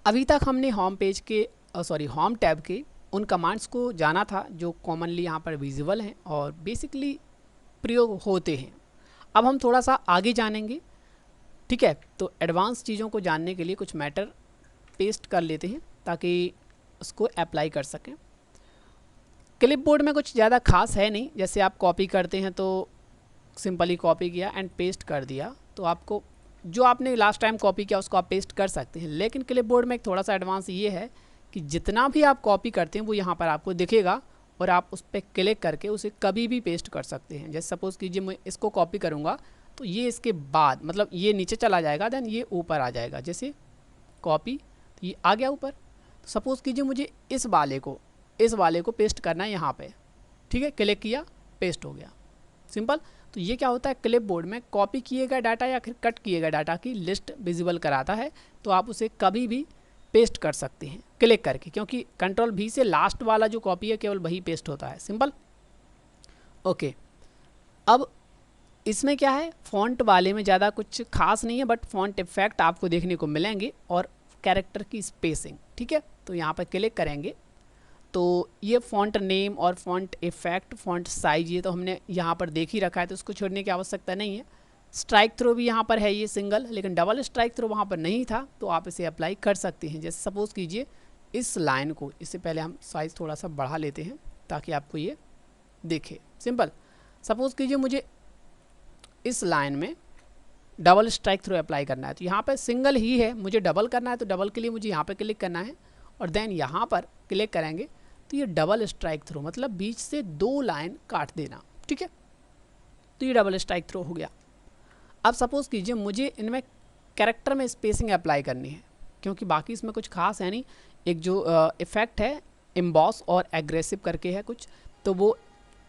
अभी तक हमने होम पेज के होम टैब के उन कमांड्स को जाना था जो कॉमनली यहाँ पर विजिबल हैं और बेसिकली प्रयोग होते हैं। अब हम थोड़ा सा आगे जानेंगे, ठीक है। तो एडवांस चीज़ों को जानने के लिए कुछ मैटर पेस्ट कर लेते हैं ताकि उसको अप्लाई कर सकें। क्लिपबोर्ड में कुछ ज़्यादा खास है नहीं, जैसे आप कॉपी करते हैं तो सिंपली कॉपी किया एंड पेस्ट कर दिया, तो आपको जो आपने लास्ट टाइम कॉपी किया उसको आप पेस्ट कर सकते हैं। लेकिन क्लिपबोर्ड में एक थोड़ा सा एडवांस ये है कि जितना भी आप कॉपी करते हैं वो यहाँ पर आपको दिखेगा और आप उस पर क्लिक करके उसे कभी भी पेस्ट कर सकते हैं। जैसे सपोज़ कीजिए मैं इसको कॉपी करूँगा तो ये इसके बाद मतलब ये नीचे चला जाएगा, देन ये ऊपर आ जाएगा। जैसे कॉपी तो ये आ गया ऊपर। तो सपोज़ कीजिए मुझे इस वाले को पेस्ट करना है यहाँ पे, ठीक है। क्लिक किया, पेस्ट हो गया, सिंपल। तो ये क्या होता है, क्लिपबोर्ड में कॉपी किए गए डाटा या फिर कट किए गए डाटा की लिस्ट विजिबल कराता है, तो आप उसे कभी भी पेस्ट कर सकते हैं क्लिक करके, क्योंकि कंट्रोल V से लास्ट वाला जो कॉपी है केवल वही पेस्ट होता है, सिंपल। ओके, अब इसमें क्या है, फ़ॉन्ट वाले में ज़्यादा कुछ खास नहीं है, बट फ़ॉन्ट इफेक्ट आपको देखने को मिलेंगे और कैरेक्टर की स्पेसिंग, ठीक है। तो यहाँ पर क्लिक करेंगे तो ये फ़ॉन्ट नेम और फ़ॉन्ट इफेक्ट, फ़ॉन्ट साइज ये तो हमने यहाँ पर देख ही रखा है, तो इसको छोड़ने की आवश्यकता नहीं है। स्ट्राइक थ्रो भी यहाँ पर है ये सिंगल, लेकिन डबल स्ट्राइक थ्रो वहाँ पर नहीं था, तो आप इसे अप्लाई कर सकते हैं। जैसे सपोज़ कीजिए इस लाइन को, इससे पहले हम साइज़ थोड़ा सा बढ़ा लेते हैं ताकि आपको ये देखे, सिंपल। सपोज़ कीजिए मुझे इस लाइन में डबल स्ट्राइक थ्रो अप्लाई करना है, तो यहाँ पर सिंगल ही है, मुझे डबल करना है, तो डबल के लिए मुझे यहाँ पर क्लिक करना है और देन यहाँ पर क्लिक करेंगे तो ये डबल स्ट्राइक थ्रो मतलब बीच से 2 लाइन काट देना, ठीक है। तो ये डबल स्ट्राइक थ्रो हो गया। अब सपोज़ कीजिए मुझे इनमें कैरेक्टर में स्पेसिंग अप्लाई करनी है, क्योंकि बाकी इसमें कुछ खास है नहीं। एक जो इफ़ेक्ट है एम्बॉस और एग्रेसिव करके है कुछ, तो वो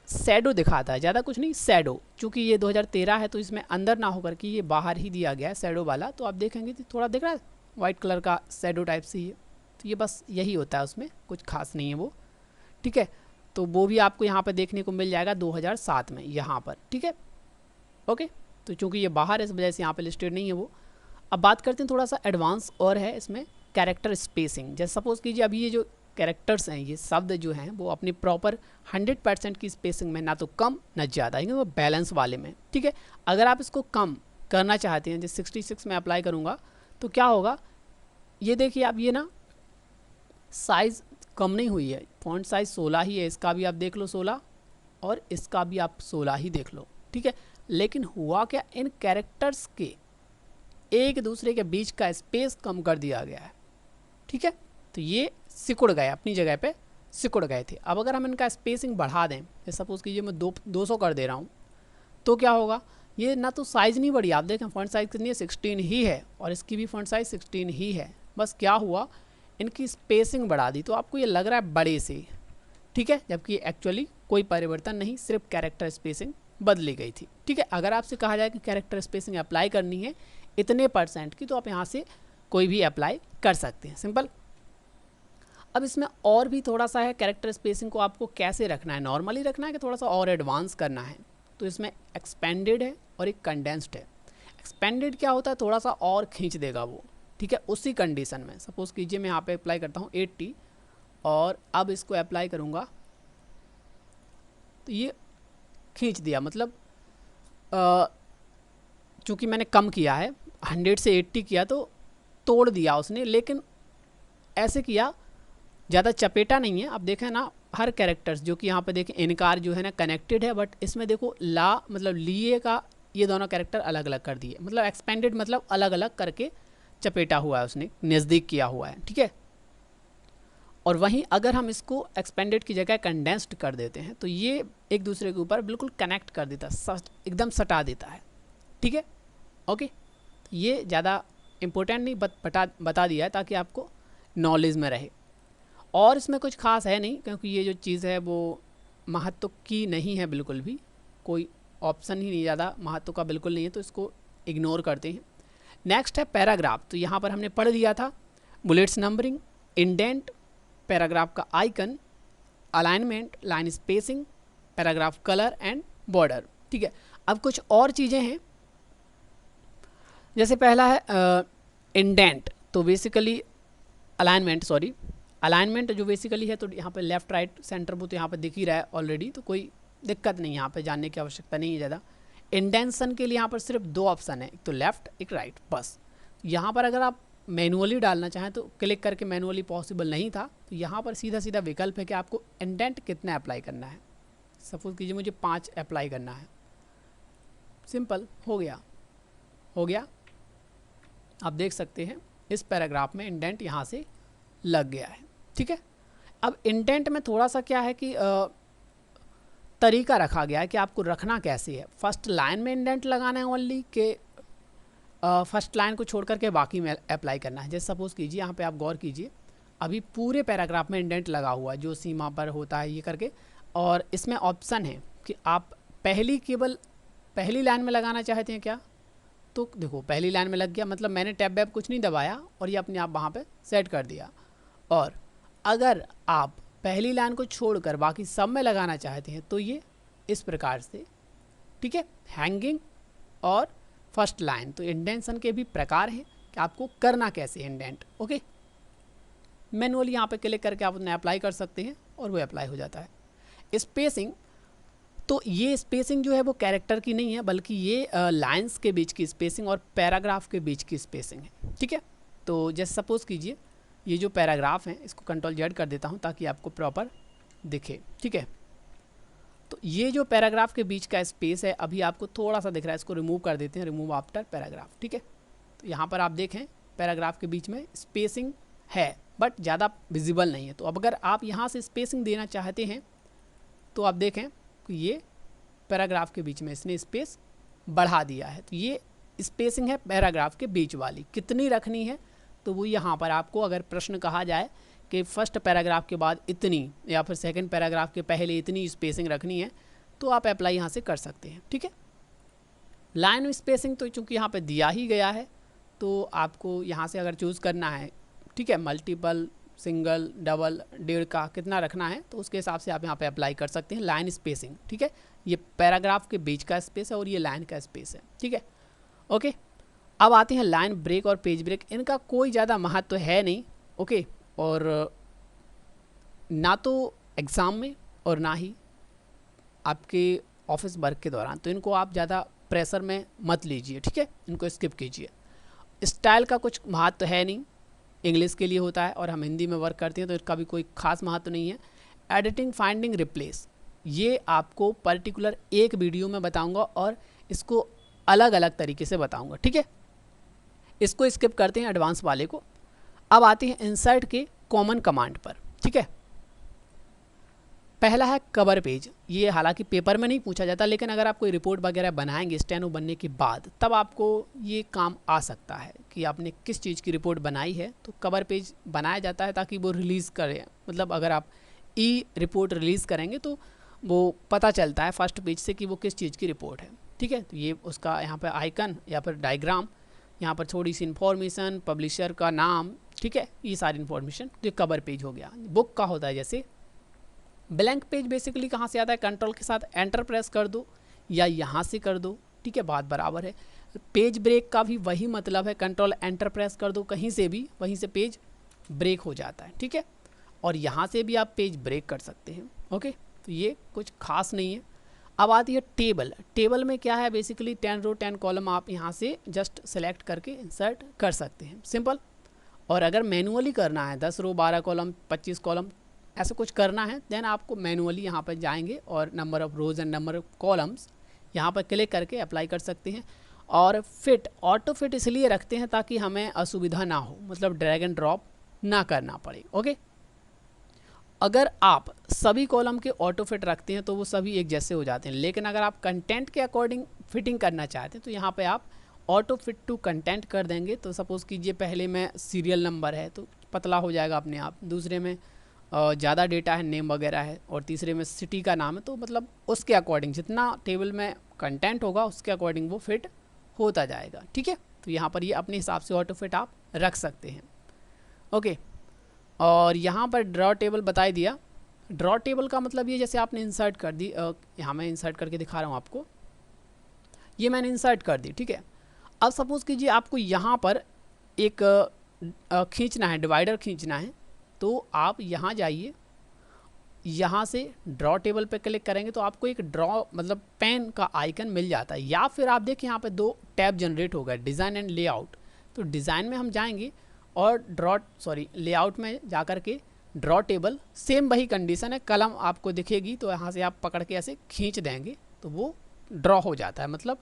शैडो दिखाता है, ज़्यादा कुछ नहीं, शैडो। चूँकि ये 2013 है तो इसमें अंदर ना होकर के ये बाहर ही दिया गया है शैडो वाला, तो आप देखेंगे तो थोड़ा दिख रहा है वाइट कलर का शैडो टाइप से ही है। तो ये बस यही होता है, उसमें कुछ खास नहीं है वो, ठीक है। तो वो भी आपको यहाँ पर देखने को मिल जाएगा 2007 में यहाँ पर, ठीक है। ओके, तो चूँकि ये बाहर है इस वजह से यहाँ पे लिस्टेड नहीं है वो। अब बात करते हैं थोड़ा सा एडवांस और है इसमें कैरेक्टर स्पेसिंग। जैसे सपोज़ कीजिए अभी ये जो कैरेक्टर्स हैं, ये शब्द जो हैं वो अपनी प्रॉपर 100% की स्पेसिंग में, ना तो कम ना ज़्यादा, वो बैलेंस वाले में, ठीक है। अगर आप इसको कम करना चाहते हैं, जैसे 66 में अप्लाई करूँगा तो क्या होगा, ये देखिए आप, ये ना साइज़ कम नहीं हुई है, फॉन्ट साइज़ 16 ही है, इसका भी आप देख लो 16 और इसका भी आप 16 ही देख लो, ठीक है। लेकिन हुआ क्या, इन कैरेक्टर्स के एक दूसरे के बीच का स्पेस कम कर दिया गया है, ठीक है। तो ये सिकुड़ गए, अपनी जगह पे सिकुड़ गए थे। अब अगर हम इनका स्पेसिंग बढ़ा दें, जैसे सपोज़ कीजिए मैं 200 कर दे रहा हूँ, तो क्या होगा, ये ना तो साइज़ नहीं बढ़ी, आप देखें फॉन्ट साइज़ कितनी है, 16 ही है, और इसकी भी फॉन्ट साइज़ 16 ही है। बस क्या हुआ, इनकी स्पेसिंग बढ़ा दी, तो आपको ये लग रहा है बड़े से, ठीक है, जबकि एक्चुअली कोई परिवर्तन नहीं, सिर्फ कैरेक्टर स्पेसिंग बदली गई थी, ठीक है। अगर आपसे कहा जाए कि कैरेक्टर स्पेसिंग अप्लाई करनी है इतने % की, तो आप यहाँ से कोई भी अप्लाई कर सकते हैं, सिंपल। अब इसमें और भी थोड़ा सा है, कैरेक्टर स्पेसिंग को आपको कैसे रखना है, नॉर्मली रखना है कि थोड़ा सा और एडवांस करना है। तो इसमें एक्सपेंडेड है और एक कंडेंस्ड है। एक्सपेंडेड क्या होता है, थोड़ा सा और खींच देगा वो, ठीक है, उसी कंडीशन में। सपोज़ कीजिए मैं यहाँ पे अप्लाई करता हूँ 80 और अब इसको अप्लाई करूँगा तो ये खींच दिया, मतलब चूँकि मैंने कम किया है, 100 से 80 किया तो तोड़ दिया उसने, लेकिन ऐसे किया, ज़्यादा चपेटा नहीं है। अब देखें ना, हर कैरेक्टर्स जो कि यहाँ पे देखें, इनकार जो है ना कनेक्टेड है, बट इसमें देखो ला मतलब लिए का ये दोनों कैरेक्टर अलग अलग कर दिए, मतलब एक्सपेंडेड मतलब अलग अलग करके चपेटा हुआ है उसने, नज़दीक किया हुआ है, ठीक है। और वहीं अगर हम इसको एक्सपेंडेड की जगह कंडेंस्ड कर देते हैं तो ये एक दूसरे के ऊपर बिल्कुल कनेक्ट कर देता है, एकदम सटा देता है, ठीक है। ओके, ये ज़्यादा इम्पोर्टेंट नहीं, बता दिया है ताकि आपको नॉलेज में रहे। और इसमें कुछ खास है नहीं, क्योंकि ये जो चीज़ है वो महत्व की नहीं है, बिल्कुल भी कोई ऑप्शन ही नहीं, ज़्यादा महत्व का बिल्कुल नहीं है, तो इसको इग्नोर करते हैं। नेक्स्ट है पैराग्राफ। तो यहाँ पर हमने पढ़ लिया था बुलेट्स नंबरिंग, इंडेंट, पैराग्राफ का icon, alignment, line spacing, paragraph colour and border, ठीक है। अब कुछ और चीज़ें हैं, जैसे पहला है इंडेंट। तो बेसिकली अलाइनमेंट जो बेसिकली है तो यहाँ पे लेफ्ट राइट सेंटर वो तो यहाँ पे दिख ही रहा है ऑलरेडी, तो कोई दिक्कत नहीं, यहाँ पे जानने की आवश्यकता नहीं है ज़्यादा। इंडेंशन के लिए यहाँ पर सिर्फ 2 ऑप्शन है, एक तो लेफ्ट एक राइट, बस। यहाँ पर अगर आप मैनुअली डालना चाहें तो क्लिक करके मैनुअली पॉसिबल नहीं था, तो यहाँ पर सीधा सीधा विकल्प है कि आपको इंडेंट कितना अप्लाई करना है। सपोज कीजिए मुझे 5 अप्लाई करना है, सिंपल, हो गया। आप देख सकते हैं इस पैराग्राफ में इंडेंट यहाँ से लग गया है, ठीक है। अब इंडेंट में थोड़ा सा क्या है कि तरीका रखा गया है कि आपको रखना कैसे है। फर्स्ट लाइन में इंडेंट लगाना है ओनली, कि फर्स्ट लाइन को छोड़ करके बाकी में अप्लाई करना है। जैसे सपोज कीजिए यहाँ पे आप गौर कीजिए, अभी पूरे पैराग्राफ में इंडेंट लगा हुआ है जो सीमा पर होता है ये करके, और इसमें ऑप्शन है कि आप केवल पहली लाइन में लगाना चाहते हैं क्या, तो देखो पहली लाइन में लग गया, मतलब मैंने टैब वैब कुछ नहीं दबाया और ये अपने आप वहाँ पे सेट कर दिया। और अगर आप पहली लाइन को छोड़कर बाकी सब में लगाना चाहते हैं तो ये इस प्रकार से, ठीक है, हैंगिंग और फर्स्ट लाइन। तो इंडेंशन के भी प्रकार हैं कि आपको करना कैसे इंडेंट, ओके। मैनुअली यहाँ पे क्लिक करके आप उन्हें अप्लाई कर सकते हैं और वो अप्लाई हो जाता है। स्पेसिंग, तो ये स्पेसिंग जो है वो कैरेक्टर की नहीं है, बल्कि ये लाइंस के बीच की स्पेसिंग और पैराग्राफ के बीच की स्पेसिंग है, ठीक है। तो जैसे सपोज कीजिए ये जो पैराग्राफ है इसको Ctrl Z कर देता हूँ ताकि आपको प्रॉपर दिखे, ठीक है। तो ये जो पैराग्राफ के बीच का स्पेस है अभी आपको थोड़ा सा दिख रहा है, इसको रिमूव कर देते हैं, रिमूव आफ्टर पैराग्राफ, ठीक है। तो यहाँ पर आप देखें पैराग्राफ के बीच में स्पेसिंग है बट ज़्यादा विजिबल नहीं है। तो अब अगर आप यहाँ से स्पेसिंग देना चाहते हैं तो आप देखें कि ये पैराग्राफ के बीच में इसने स्पेस बढ़ा दिया है। तो ये स्पेसिंग है पैराग्राफ के बीच वाली, कितनी रखनी है तो वो यहाँ पर आपको अगर प्रश्न कहा जाए कि फर्स्ट पैराग्राफ के बाद इतनी या फिर सेकंड पैराग्राफ के पहले इतनी स्पेसिंग रखनी है तो आप अप्लाई यहाँ से कर सकते हैं, ठीक है। लाइन स्पेसिंग तो चूँकि यहाँ पे दिया ही गया है तो आपको यहाँ से अगर चूज़ करना है, ठीक है, मल्टीपल, सिंगल, डबल, 1.5 का कितना रखना है तो उसके हिसाब से आप यहाँ पे अप्लाई कर सकते हैं। लाइन स्पेसिंग, ठीक है, ये पैराग्राफ के बीच का स्पेस है और ये लाइन का स्पेस है, ठीक है, ओके। अब आते हैं लाइन ब्रेक और पेज ब्रेक। इनका कोई ज़्यादा महत्व तो है नहीं, ओके, और ना तो एग्ज़ाम में और ना ही आपके ऑफिस वर्क के दौरान, तो इनको आप ज़्यादा प्रेशर में मत लीजिए, ठीक है, इनको स्किप कीजिए। स्टाइल का कुछ महत्व तो है नहीं, इंग्लिश के लिए होता है और हम हिंदी में वर्क करते हैं तो इसका भी कोई खास महत्व नहीं है। एडिटिंग, फाइंडिंग, रिप्लेस, ये आपको पर्टिकुलर एक वीडियो में बताऊंगा और इसको अलग अलग तरीके से बताऊंगा, ठीक है। इसको स्किप करते हैं एडवांस वाले को। अब आते हैं इंसर्ट के कॉमन कमांड पर, ठीक है। पहला है कवर पेज। ये हालांकि पेपर में नहीं पूछा जाता, लेकिन अगर आप कोई रिपोर्ट वगैरह बनाएंगे स्टेनो बनने के बाद तब आपको ये काम आ सकता है कि आपने किस चीज़ की रिपोर्ट बनाई है। तो कवर पेज बनाया जाता है ताकि वो रिलीज़ करें, मतलब अगर आप रिपोर्ट रिलीज़ करेंगे तो वो पता चलता है फर्स्ट पेज से कि वो किस चीज़ की रिपोर्ट है, ठीक है। तो ये उसका यहाँ पर आइकन या फिर डायग्राम, यहाँ पर थोड़ी सी इन्फॉर्मेशन, पब्लिशर का नाम, ठीक है, ये सारी इन्फॉर्मेशन तो कवर पेज हो गया। बुक का होता है जैसे ब्लैंक पेज, बेसिकली कहाँ से आता है, कंट्रोल के साथ एंटर प्रेस कर दो या यहाँ से कर दो, ठीक है, बात बराबर है। पेज ब्रेक का भी वही मतलब है, कंट्रोल एंटर प्रेस कर दो कहीं से भी, वहीं से पेज ब्रेक हो जाता है, ठीक है। और यहाँ से भी आप पेज ब्रेक कर सकते हैं, ओके। तो ये कुछ खास नहीं है। अब आती है टेबल। टेबल में क्या है, बेसिकली 10 रो 10 कॉलम आप यहाँ से जस्ट सेलेक्ट करके इंसर्ट कर सकते हैं, सिंपल। और अगर मैनुअली करना है 10 रो 12 कॉलम 25 कॉलम ऐसा कुछ करना है, देन आपको मैनुअली यहाँ पर जाएंगे और number of rows and number of columns यहाँ पर क्लिक करके अप्लाई कर सकते हैं। और फिट, ऑटो फिट इसलिए रखते हैं ताकि हमें असुविधा ना हो, मतलब ड्रैग एंड ड्रॉप ना करना पड़े, ओके। अगर आप सभी कॉलम के ऑटो फिट रखते हैं तो वो सभी एक जैसे हो जाते हैं, लेकिन अगर आप कंटेंट के अकॉर्डिंग फिटिंग करना चाहते हैं तो यहाँ पे आप ऑटो फिट टू कंटेंट कर देंगे। तो सपोज़ कीजिए पहले में सीरियल नंबर है तो पतला हो जाएगा अपने आप, दूसरे में ज़्यादा डेटा है, नेम वगैरह है, और तीसरे में सिटी का नाम है, तो मतलब उसके अकॉर्डिंग जितना टेबल में कंटेंट होगा उसके अकॉर्डिंग वो फिट होता जाएगा, ठीक है। तो यहाँ पर ये अपने हिसाब से ऑटो फिट आप रख सकते हैं, ओके। और यहाँ पर ड्रॉ टेबल बता दिया। ड्रॉ टेबल का मतलब ये जैसे आपने इंसर्ट कर दी, यहाँ मैं इंसर्ट करके दिखा रहा हूँ आपको, ये मैंने इंसर्ट कर दी, ठीक है। अब सपोज़ कीजिए आपको यहाँ पर एक खींचना है, डिवाइडर खींचना है, तो आप यहाँ जाइए, यहाँ से ड्रॉ टेबल पे क्लिक करेंगे तो आपको एक ड्रॉ मतलब पेन का आइकन मिल जाता है। या फिर आप देखिए यहाँ पे 2 टैब जनरेट हो गए, डिज़ाइन एंड लेआउट। तो डिज़ाइन में हम जाएंगे और लेआउट में जा कर के ड्रॉ टेबल, सेम वही कंडीशन है, कलम आपको दिखेगी तो यहाँ से आप पकड़ के ऐसे खींच देंगे तो वो ड्रॉ हो जाता है। मतलब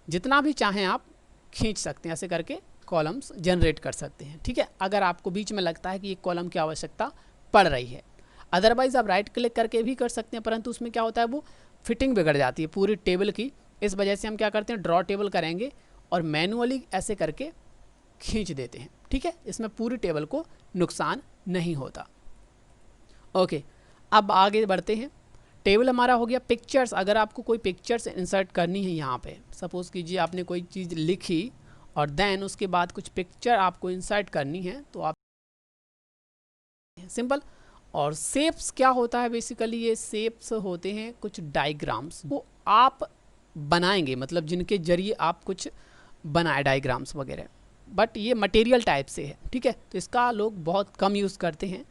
जितना भी चाहें आप खींच सकते हैं, ऐसे करके कॉलम्स जनरेट कर सकते हैं। ठीक है, अगर आपको बीच में लगता है कि एक कॉलम की आवश्यकता पड़ रही है। अदरवाइज़ आप राइट क्लिक करके भी कर सकते हैं, परंतु उसमें क्या होता है, वो फिटिंग बिगड़ जाती है पूरी टेबल की। इस वजह से हम क्या करते हैं, ड्रॉ टेबल करेंगे और मैनुअली ऐसे करके खींच देते हैं। ठीक है, इसमें पूरी टेबल को नुकसान नहीं होता। ओके, अब आगे बढ़ते हैं। टेबल हमारा हो गया। पिक्चर्स, अगर आपको कोई पिक्चर्स इंसर्ट करनी है यहाँ पे, सपोज़ कीजिए आपने कोई चीज़ लिखी और देन उसके बाद कुछ पिक्चर आपको इंसर्ट करनी है तो आप सिंपल। और शेप्स क्या होता है, बेसिकली ये शेप्स होते हैं कुछ डायग्राम्स, वो आप बनाएंगे, मतलब जिनके जरिए आप कुछ बनाए डायग्राम्स वगैरह, बट ये मटेरियल टाइप से है। ठीक है, तो इसका लोग बहुत कम यूज़ करते हैं।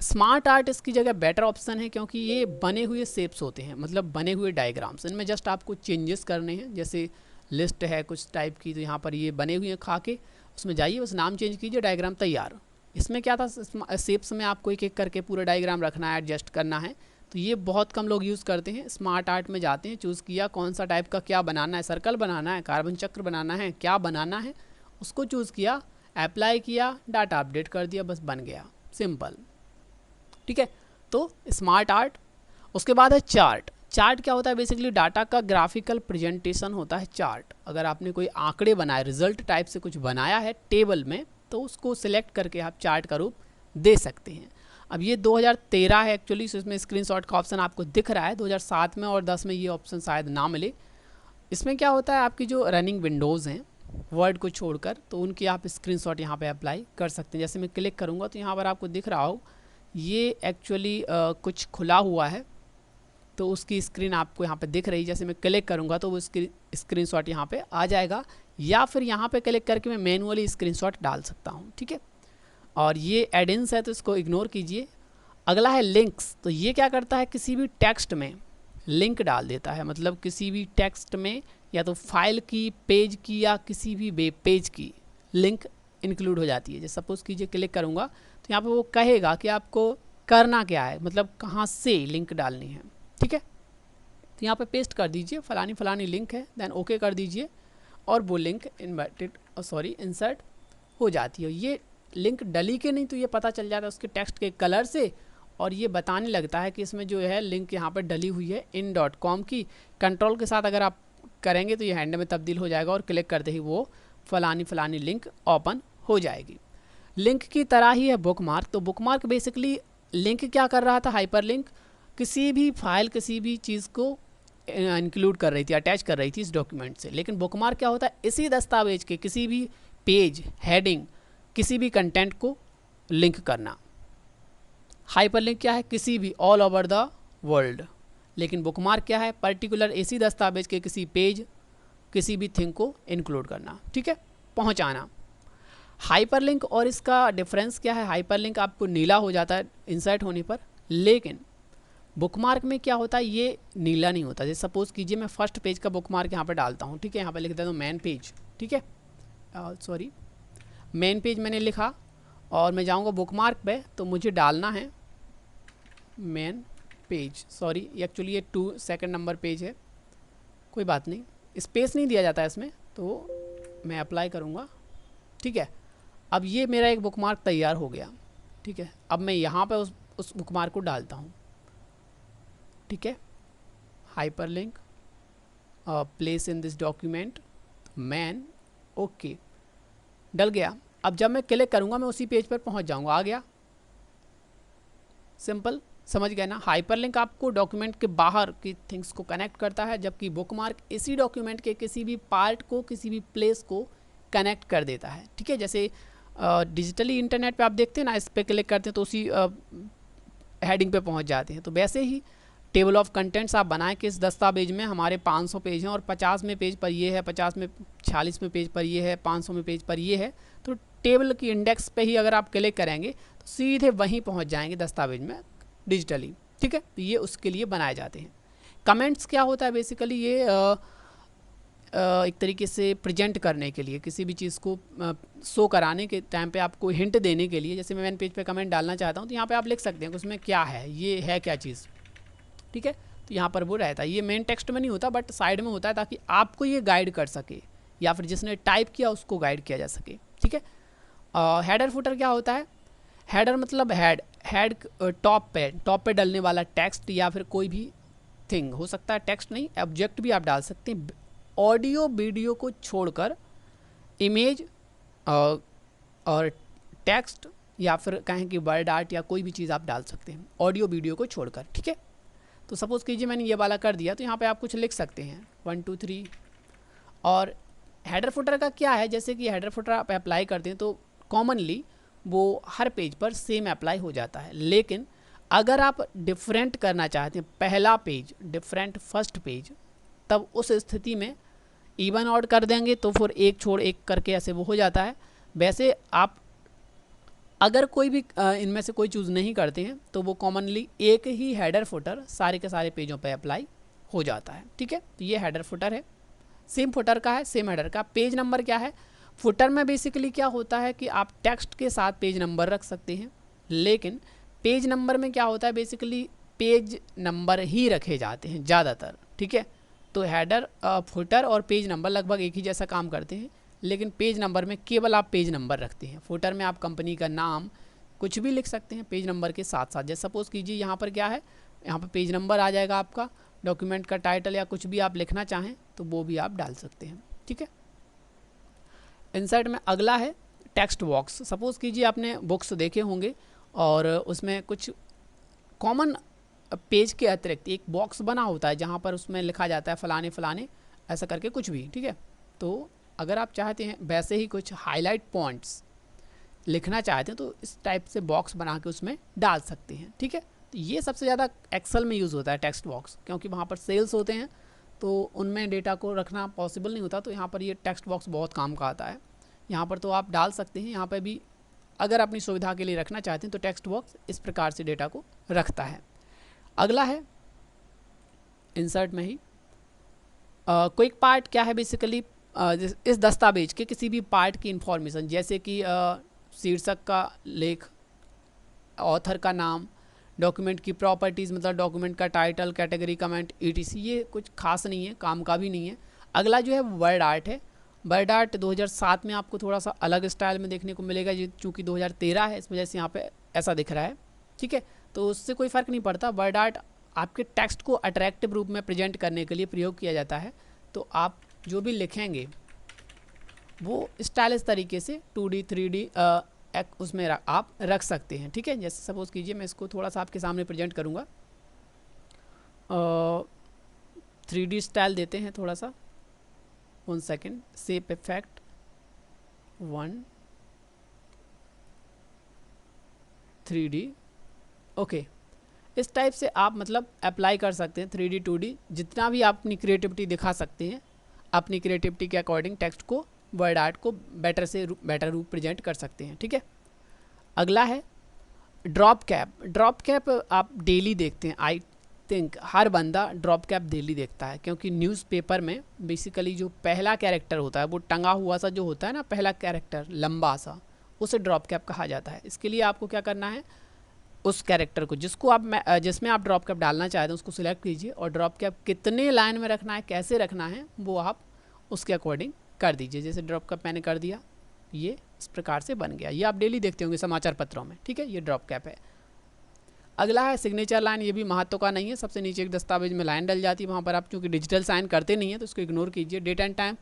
स्मार्ट आर्ट इसकी जगह बेटर ऑप्शन है, क्योंकि ये बने हुए शेप्स होते हैं, मतलब बने हुए डायग्राम्स। इनमें जस्ट आपको चेंजेस करने हैं, जैसे लिस्ट है कुछ टाइप की, तो यहाँ पर ये बने हुए हैं खा के, उसमें जाइए बस नाम चेंज कीजिए, डायग्राम तैयार। इसमें क्या था, शेप्स में आपको एक एक करके पूरा डायग्राम रखना है, एडजस्ट करना है, तो ये बहुत कम लोग यूज़ करते हैं। स्मार्ट आर्ट में जाते हैं, चूज़ किया कौन सा टाइप का क्या बनाना है, सर्कल बनाना है, कार्बन चक्र बनाना है, क्या बनाना है, उसको चूज़ किया, अप्लाई किया, डाटा अपडेट कर दिया, बस बन गया, सिंपल। ठीक है, तो स्मार्ट आर्ट। उसके बाद है चार्ट। चार्ट क्या होता है, बेसिकली डाटा का ग्राफिकल प्रेजेंटेशन होता है चार्ट। अगर आपने कोई आंकड़े बनाए, रिजल्ट टाइप से कुछ बनाया है टेबल में, तो उसको सिलेक्ट करके आप चार्ट का रूप दे सकते हैं। अब ये 2013 है एक्चुअली, तो इसमें स्क्रीनशॉट का ऑप्शन आपको दिख रहा है। 2007 में और 10 में ये ऑप्शन शायद ना मिले। इसमें क्या होता है, आपकी जो रनिंग विंडोज़ हैं वर्ड को छोड़कर, तो उनकी आप स्क्रीनशॉट यहाँ पे अप्लाई कर सकते हैं। जैसे मैं क्लिक करूँगा तो यहाँ पर आपको दिख रहा हो ये एक्चुअली कुछ खुला हुआ है, तो उसकी स्क्रीन आपको यहाँ पे दिख रही है। जैसे मैं क्लिक करूँगा तो वो स्क्रीनशॉट यहाँ पे आ जाएगा, या फिर यहाँ पे क्लिक करके मैं मैनुअली स्क्रीनशॉट डाल सकता हूँ। ठीक है, और ये एडिंस है तो इसको इग्नोर कीजिए। अगला है लिंक्स। तो ये क्या करता है, किसी भी टेक्स्ट में लिंक डाल देता है, मतलब किसी भी टेक्स्ट में या तो फाइल की, पेज की, या किसी भी वेब पेज की लिंक इंक्लूड हो जाती है। जैसे सपोज़ कीजिए क्लिक करूँगा तो यहाँ पे वो कहेगा कि आपको करना क्या है, मतलब कहाँ से लिंक डालनी है। ठीक है, तो यहाँ पे पेस्ट कर दीजिए, फलानी फलानी लिंक है, देन ओके कर दीजिए और वो लिंक इंसर्ट हो जाती है। ये लिंक डली के नहीं, तो ये पता चल जाता है उसके टेक्स्ट के कलर से, और ये बताने लगता है कि इसमें जो है लिंक यहाँ पर डली हुई है in.com की। कंट्रोल के साथ अगर आप करेंगे तो ये हैंड में तब्दील हो जाएगा और क्लिक करते ही वो फलानी फलानी लिंक ओपन हो जाएगी। लिंक की तरह ही है बुकमार्क। तो बुकमार्क बेसिकली लिंक क्या कर रहा था, हाइपर लिंक किसी भी फाइल, किसी भी चीज़ को इंक्लूड कर रही थी, अटैच कर रही थी इस डॉक्यूमेंट से। लेकिन बुकमार्क क्या होता है, इसी दस्तावेज के किसी भी पेज, हेडिंग, किसी भी कंटेंट को लिंक करना। हाइपर लिंक क्या है, किसी भी, ऑल ओवर द वर्ल्ड। लेकिन बुकमार्क क्या है, पर्टिकुलर इसी दस्तावेज के किसी पेज, किसी भी थिंग को इंक्लूड करना। ठीक है, पहुंचाना। हाइपरलिंक और इसका डिफरेंस क्या है, हाइपरलिंक आपको नीला हो जाता है इंसर्ट होने पर, लेकिन बुकमार्क में क्या होता है, ये नीला नहीं होता। जैसे सपोज़ कीजिए मैं फर्स्ट पेज का बुकमार्क यहाँ पे डालता हूँ। ठीक है, यहाँ पे लिख देता हूँ मैन पेज। ठीक है, मेन पेज मैंने लिखा और मैं जाऊँगा बुकमार्क पे, तो मुझे डालना है मेन पेज। एक्चुअली ये 2 नंबर पेज है, कोई बात नहीं, स्पेस नहीं दिया जाता है इसमें, तो मैं अप्लाई करूँगा। ठीक है, अब ये मेरा एक बुकमार्क तैयार हो गया। ठीक है, अब मैं यहाँ पे उस बुकमार्क को डालता हूँ। ठीक है, hyperlink place in this document man, okay, डल गया। अब जब मैं क्लिक करूँगा मैं उसी पेज पर पहुँच जाऊँगा, आ गया, सिंपल, समझ गए ना। हाइपरलिंक आपको डॉक्यूमेंट के बाहर की थिंग्स को कनेक्ट करता है, जबकि बुकमार्क इसी डॉक्यूमेंट के किसी भी पार्ट को, किसी भी प्लेस को कनेक्ट कर देता है। ठीक है, जैसे डिजिटली इंटरनेट पे आप देखते हैं ना, इस पर क्लिक करते हैं तो उसी हेडिंग पे पहुंच जाते हैं। तो वैसे ही टेबल ऑफ कंटेंट्स आप बनाएं कि इस दस्तावेज में हमारे 500 पेज हैं और 50 में पेज पर ये है, 50 में 46 में पेज पर ये है, 500 में पेज पर ये है। तो टेबल की इंडेक्स पे ही अगर आप क्लिक करेंगे तो सीधे वहीं पहुंच जाएंगे दस्तावेज में डिजिटली, ठीक है। तो ये उसके लिए बनाए जाते हैं। कमेंट्स क्या होता है बेसिकली, ये एक तरीके से प्रेजेंट करने के लिए, किसी भी चीज़ को शो कराने के टाइम पे आपको हिंट देने के लिए, जैसे मैं मैन पेज पे कमेंट डालना चाहता हूँ तो यहाँ पे आप लिख सकते हैं कि उसमें क्या है, ये है क्या चीज़, ठीक है। तो यहाँ पर वो रहता है, ये मेन टेक्स्ट में नहीं होता बट साइड में होता है ताकि आपको ये गाइड कर सके या फिर जिसने टाइप किया उसको गाइड किया जा सके, ठीक है। हेडर फुटर क्या होता है, हेडर मतलब हेड टॉप पे डलने वाला टेक्स्ट या फिर कोई भी थिंग हो सकता है, टेक्स्ट नहीं ऑब्जेक्ट भी आप डाल सकते हैं। ऑडियो वीडियो को छोड़कर इमेज और टेक्स्ट या फिर कहें कि वर्ड आर्ट या कोई भी चीज़ आप डाल सकते हैं ऑडियो वीडियो को छोड़कर, ठीक है। तो सपोज़ कीजिए मैंने ये वाला कर दिया तो यहाँ पे आप कुछ लिख सकते हैं 1 2 3। और हेडर फुटर का क्या है, जैसे कि हेडर फुटर आप अप्लाई करते हैं तो कॉमनली वो हर पेज पर सेम अप्लाई हो जाता है, लेकिन अगर आप डिफरेंट करना चाहते हैं, पहला पेज डिफरेंट फर्स्ट पेज, तब उस स्थिति में इवन ऑड कर देंगे तो फिर एक छोड़ एक करके ऐसे वो हो जाता है। वैसे आप अगर कोई भी इनमें से कोई चूज़ नहीं करते हैं तो वो कॉमनली एक ही हेडर फुटर सारे के सारे पेजों पे अप्लाई हो जाता है, ठीक है। तो ये हेडर फुटर है, सेम फुटर का है, सेम हेडर का। पेज नंबर क्या है, फुटर में बेसिकली क्या होता है कि आप टेक्स्ट के साथ पेज नंबर रख सकते हैं, लेकिन पेज नंबर में क्या होता है बेसिकली पेज नंबर ही रखे जाते हैं ज़्यादातर, ठीक है। तो हेडर फुटर और पेज नंबर लगभग एक ही जैसा काम करते हैं, लेकिन पेज नंबर में केवल आप पेज नंबर रखते हैं। फुटर में आप कंपनी का नाम कुछ भी लिख सकते हैं पेज नंबर के साथ साथ। जैसे सपोज़ कीजिए यहाँ पर क्या है, यहाँ पर पेज नंबर आ जाएगा आपका, डॉक्यूमेंट का टाइटल या कुछ भी आप लिखना चाहें तो वो भी आप डाल सकते हैं, ठीक है। इंसर्ट में अगला है टेक्स्ट बॉक्स। सपोज़ कीजिए आपने बुक्स देखे होंगे और उसमें कुछ कॉमन पेज के अतिरिक्त एक बॉक्स बना होता है जहाँ पर उसमें लिखा जाता है फलाने फलाने ऐसा करके कुछ भी, ठीक है। तो अगर आप चाहते हैं वैसे ही कुछ हाईलाइट पॉइंट्स लिखना चाहते हैं तो इस टाइप से बॉक्स बना के उसमें डाल सकते हैं, ठीक है। तो ये सबसे ज़्यादा एक्सेल में यूज़ होता है टेक्स्ट बॉक्स, क्योंकि वहाँ पर सेल्स होते हैं तो उनमें डेटा को रखना पॉसिबल नहीं होता, तो यहाँ पर ये टेक्स्ट बॉक्स बहुत काम का आता है। यहाँ पर तो आप डाल सकते हैं, यहाँ पर भी अगर अपनी सुविधा के लिए रखना चाहते हैं तो टेक्स्ट बॉक्स इस प्रकार से डेटा को रखता है। अगला है इंसर्ट में ही क्विक पार्ट। क्या है बेसिकली, इस दस्तावेज के किसी भी पार्ट की इंफॉर्मेशन, जैसे कि शीर्षक का लेख, ऑथर का नाम, डॉक्यूमेंट की प्रॉपर्टीज़ मतलब डॉक्यूमेंट का टाइटल, कैटेगरी, कमेंट, ETC, ये कुछ खास नहीं है, काम का भी नहीं है। अगला जो है वर्ड आर्ट है। वर्ड आर्ट 2007 में आपको थोड़ा सा अलग स्टाइल में देखने को मिलेगा, चूँकि 2013 है इस वजह से यहाँ पे ऐसा दिख रहा है, ठीक है। तो उससे कोई फ़र्क नहीं पड़ता। वर्ड आर्ट आपके टेक्स्ट को अट्रैक्टिव रूप में प्रेजेंट करने के लिए प्रयोग किया जाता है। तो आप जो भी लिखेंगे वो स्टाइलिश तरीके से 2D 3D उसमें आप रख सकते हैं, ठीक है। जैसे सपोज़ कीजिए मैं इसको थोड़ा सा आपके सामने प्रेजेंट करूँगा, 3D स्टाइल देते हैं थोड़ा सा, 1 second, shape effect 1 3D, okay. इस टाइप से आप मतलब अप्लाई कर सकते हैं 3D 2D, जितना भी आप अपनी क्रिएटिविटी दिखा सकते हैं, अपनी क्रिएटिविटी के अकॉर्डिंग टेक्स्ट को, वर्ड आर्ट को बेटर रूप प्रेजेंट कर सकते हैं, ठीक है। अगला है ड्रॉप कैप। ड्रॉप कैप आप डेली देखते हैं, आई थिंक हर बंदा ड्रॉप कैप डेली देखता है, क्योंकि न्यूज़पेपर में बेसिकली जो पहला कैरेक्टर होता है वो टंगा हुआ सा जो होता है ना, पहला कैरेक्टर लंबा सा, उसे ड्रॉप कैप कहा जाता है। इसके लिए आपको क्या करना है, उस कैरेक्टर को जिसमें आप ड्रॉप कैप डालना चाहते हैं उसको सिलेक्ट कीजिए, और ड्रॉप कैप कितने लाइन में रखना है, कैसे रखना है, वो आप उसके अकॉर्डिंग कर दीजिए। जैसे ड्रॉप कैप मैंने कर दिया, ये इस प्रकार से बन गया। ये आप डेली देखते होंगे समाचार पत्रों में, ठीक है। ये ड्रॉप कैप है। अगला है सिग्नेचर लाइन। ये भी महत्व का नहीं है, सबसे नीचे एक दस्तावेज में लाइन डल जाती है, वहाँ पर आप चूँकि डिजिटल साइन करते नहीं है तो उसको इग्नोर कीजिए। डेट एंड टाइम,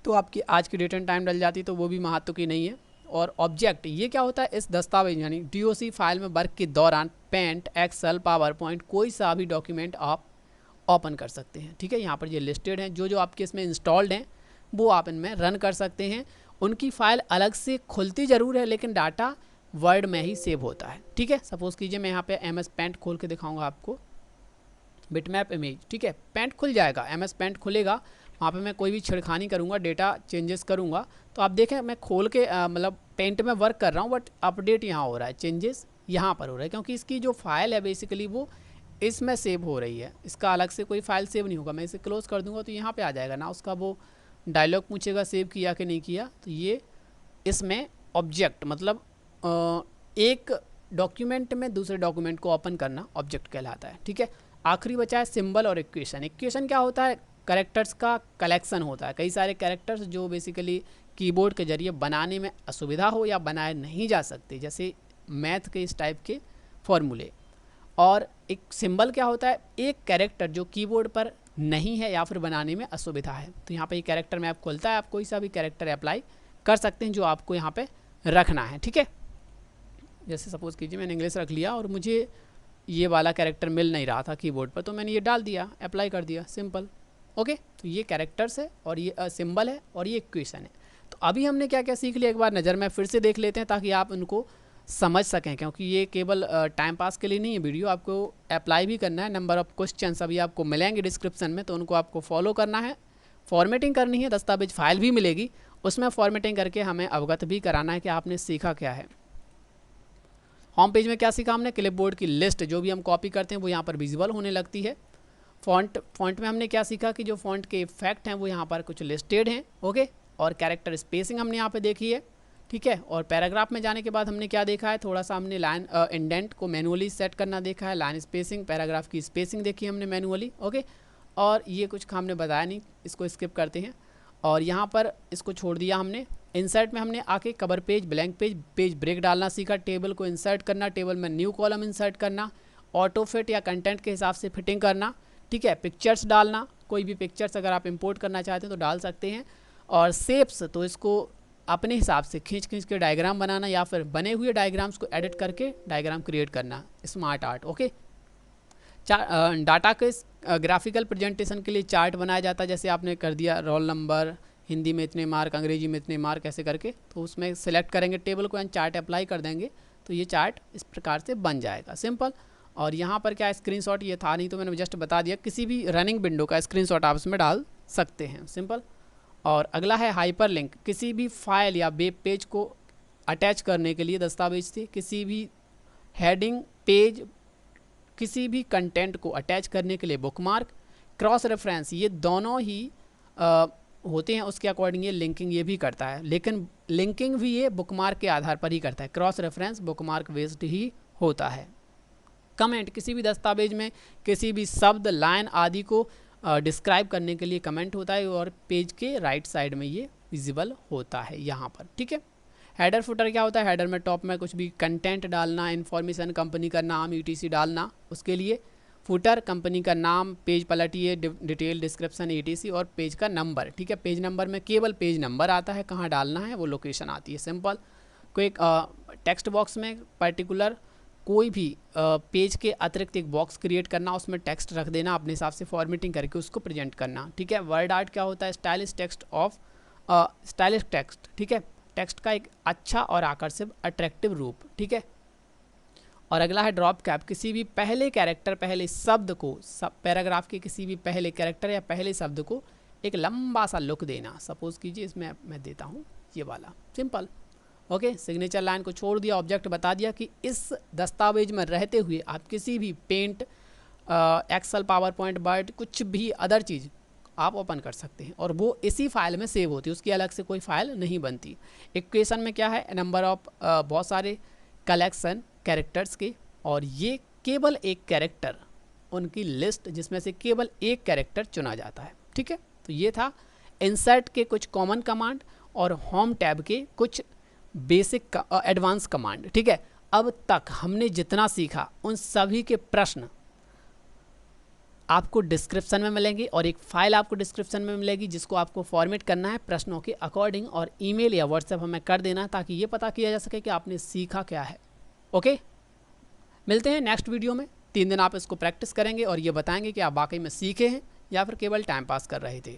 तो आपकी आज की डेट एंड टाइम डल जाती है, तो वो भी महत्व की नहीं है। और ऑब्जेक्ट, ये क्या होता है, इस दस्तावेज यानी DOC फाइल में वर्क के दौरान पेंट, एक्सेल, पावर पॉइंट, कोई सा भी डॉक्यूमेंट आप ओपन कर सकते हैं, ठीक है। यहाँ पर ये लिस्टेड हैं, जो आपके इसमें इंस्टॉल्ड हैं वो आप इनमें रन कर सकते हैं। उनकी फ़ाइल अलग से खुलती ज़रूर है, लेकिन डाटा वर्ड में ही सेव होता है, ठीक है। सपोज़ कीजिए मैं यहाँ पे MS पेंट खोल के दिखाऊंगा आपको, बिटमैप इमेज, ठीक है। पेंट खुल जाएगा, MS पेंट खुलेगा, वहाँ पे मैं कोई भी छेड़खानी करूँगा, डेटा चेंजेस करूँगा, तो आप देखें मैं खोल के मतलब पेंट में वर्क कर रहा हूँ, बट अपडेट यहाँ हो रहा है, चेंजेस यहाँ पर हो रहा है, क्योंकि इसकी जो फाइल है बेसिकली वो इसमें सेव हो रही है। इसका अलग से कोई फाइल सेव नहीं होगा। मैं इसे क्लोज़ कर दूँगा तो यहाँ पे आ जाएगा ना, उसका वो डायलॉग पूछेगा सेव किया कि नहीं किया। तो ये इसमें ऑब्जेक्ट मतलब एक डॉक्यूमेंट में दूसरे डॉक्यूमेंट को ओपन करना ऑब्जेक्ट कहलाता है। ठीक है, आखिरी बचा है सिंबल और इक्वेशन। इक्वेशन क्या होता है? कैरेक्टर्स का कलेक्शन होता है, कई सारे कैरेक्टर्स जो बेसिकली कीबोर्ड के जरिए बनाने में असुविधा हो या बनाए नहीं जा सकते, जैसे मैथ के इस टाइप के फॉर्मूले। और एक सिंबल क्या होता है? एक कैरेक्टर जो कीबोर्ड पर नहीं है या फिर बनाने में असुविधा है। तो यहाँ पे ये कैरेक्टर मैप खुलता है, आप कोई सा भी कैरेक्टर अप्लाई कर सकते हैं जो आपको यहाँ पे रखना है। ठीक है, जैसे सपोज़ कीजिए मैंने इंग्लिश रख लिया और मुझे ये वाला कैरेक्टर मिल नहीं रहा था कीबोर्ड पर, तो मैंने ये डाल दिया, अप्लाई कर दिया, सिंपल। ओके, तो ये कैरेक्टर्स है और ये सिंबल है और ये इक्वेशन है। तो अभी हमने क्या क्या सीख लिया, एक बार नज़र में फिर से देख लेते हैं ताकि आप उनको समझ सकें, क्योंकि ये केवल टाइम पास के लिए नहीं है वीडियो, आपको अप्लाई भी करना है। नंबर ऑफ क्वेश्चंस अभी आपको मिलेंगे डिस्क्रिप्शन में, तो उनको आपको फॉलो करना है, फॉर्मेटिंग करनी है, दस्तावेज फाइल भी मिलेगी, उसमें फॉर्मेटिंग करके हमें अवगत भी कराना है कि आपने सीखा क्या है। होम पेज में क्या सीखा हमने? क्लिपबोर्ड की लिस्ट जो भी हम कॉपी करते हैं वो यहाँ पर विजिबल होने लगती है। फॉन्ट में हमने क्या सीखा कि जो फॉन्ट के इफेक्ट हैं वो यहाँ पर कुछ लिस्टेड हैं। ओके, और कैरेक्टर स्पेसिंग हमने यहाँ पे देखी है। ठीक है, और पैराग्राफ में जाने के बाद हमने क्या देखा है, थोड़ा सा हमने लाइन इंडेंट को मैनुअली सेट करना देखा है, लाइन स्पेसिंग, पैराग्राफ की स्पेसिंग देखी हमने मैनुअली। ओके, और ये कुछ हमने बताया नहीं, इसको स्किप करते हैं। और यहाँ पर इसको छोड़ दिया हमने। इंसर्ट में हमने आके cover page, blank page, page break डालना सीखा, टेबल को इंसर्ट करना, टेबल में न्यू कॉलम इंसर्ट करना, ऑटो फिट या कंटेंट के हिसाब से फिटिंग करना। ठीक है, पिक्चर्स डालना, कोई भी पिक्चर्स अगर आप इंपोर्ट करना चाहते हैं तो डाल सकते हैं। और शेप्स, तो इसको अपने हिसाब से खींच के डायग्राम बनाना या फिर बने हुए डायग्राम्स को एडिट करके डायग्राम क्रिएट करना, स्मार्ट आर्ट। ओके, डाटा के ग्राफिकल प्रेजेंटेशन के लिए चार्ट बनाया जाता है, जैसे आपने कर दिया रोल नंबर, हिंदी में इतने मार्क, अंग्रेजी में इतने मार्क, ऐसे करके, तो उसमें सेलेक्ट करेंगे टेबल को एंड चार्ट अप्लाई कर देंगे तो ये चार्ट इस प्रकार से बन जाएगा, सिंपल। और यहाँ पर क्या स्क्रीनशॉट, ये था नहीं तो मैंने जस्ट बता दिया, किसी भी रनिंग विंडो का स्क्रीनशॉट आप इसमें डाल सकते हैं, सिंपल। और अगला है हाइपरलिंक, किसी भी फाइल या वेब पेज को अटैच करने के लिए दस्तावेज से किसी भी हेडिंग, पेज, किसी भी कंटेंट को अटैच करने के लिए बुकमार्क, क्रॉस रेफरेंस, ये दोनों ही होते हैं, उसके अकॉर्डिंग ये लिंकिंग ये भी करता है, लेकिन लिंकिंग भी ये बुकमार्क के आधार पर ही करता है, क्रॉस रेफरेंस बुकमार्क बेस्ड ही होता है। कमेंट, किसी भी दस्तावेज में किसी भी शब्द, लाइन आदि को डिस्क्राइब करने के लिए कमेंट होता है और पेज के राइट साइड में ये विजिबल होता है यहाँ पर। ठीक है, हेडर फुटर क्या होता है? हेडर में टॉप में कुछ भी कंटेंट डालना, इन्फॉर्मेशन, कंपनी का नाम, ETC डालना, उसके लिए फुटर, कंपनी का नाम, पेज पलटिए, डिटेल, डिस्क्रिप्शन, ETC और पेज का नंबर। ठीक है, पेज नंबर में केवल पेज नंबर आता है, कहाँ डालना है वो लोकेशन आती है, सिंपल। कोई टेक्स्ट बॉक्स में पर्टिकुलर कोई भी पेज के अतिरिक्त एक बॉक्स क्रिएट करना, उसमें टेक्स्ट रख देना, अपने हिसाब से फॉर्मेटिंग करके उसको प्रेजेंट करना। ठीक है, वर्ड आर्ट क्या होता है? Stylish text of stylish text. ठीक है, टेक्स्ट का एक अच्छा और आकर्षक अट्रैक्टिव रूप। ठीक है, और अगला है ड्रॉप कैप, किसी भी पहले कैरेक्टर, पहले शब्द को, पैराग्राफ के किसी भी पहले कैरेक्टर या पहले शब्द को एक लंबा सा लुक देना। सपोज कीजिए इसमें मैं देता हूँ ये वाला, सिंपल। ओके, सिग्नेचर लाइन को छोड़ दिया, ऑब्जेक्ट बता दिया कि इस दस्तावेज में रहते हुए आप किसी भी paint, Excel, PowerPoint, Word, कुछ भी अदर चीज़ आप ओपन कर सकते हैं और वो इसी फाइल में सेव होती है, उसकी अलग से कोई फाइल नहीं बनती। इक्वेशन में क्या है? नंबर ऑफ बहुत सारे कलेक्शन कैरेक्टर्स के, और ये केवल एक कैरेक्टर, उनकी लिस्ट जिसमें से केवल एक कैरेक्टर चुना जाता है। ठीक है, तो ये था इंसर्ट के कुछ कॉमन कमांड और होम टैब के कुछ बेसिक एडवांस कमांड। ठीक है, अब तक हमने जितना सीखा उन सभी के प्रश्न आपको डिस्क्रिप्शन में मिलेंगे और एक फाइल आपको डिस्क्रिप्शन में मिलेगी जिसको आपको फॉर्मेट करना है प्रश्नों के अकॉर्डिंग, और ईमेल या व्हाट्सएप हमें कर देना है ताकि ये पता किया जा सके कि आपने सीखा क्या है। ओके, मिलते हैं नेक्स्ट वीडियो में। 3 दिन आप इसको प्रैक्टिस करेंगे और ये बताएंगे कि आप वाकई में सीखे हैं या फिर केवल टाइम पास कर रहे थे।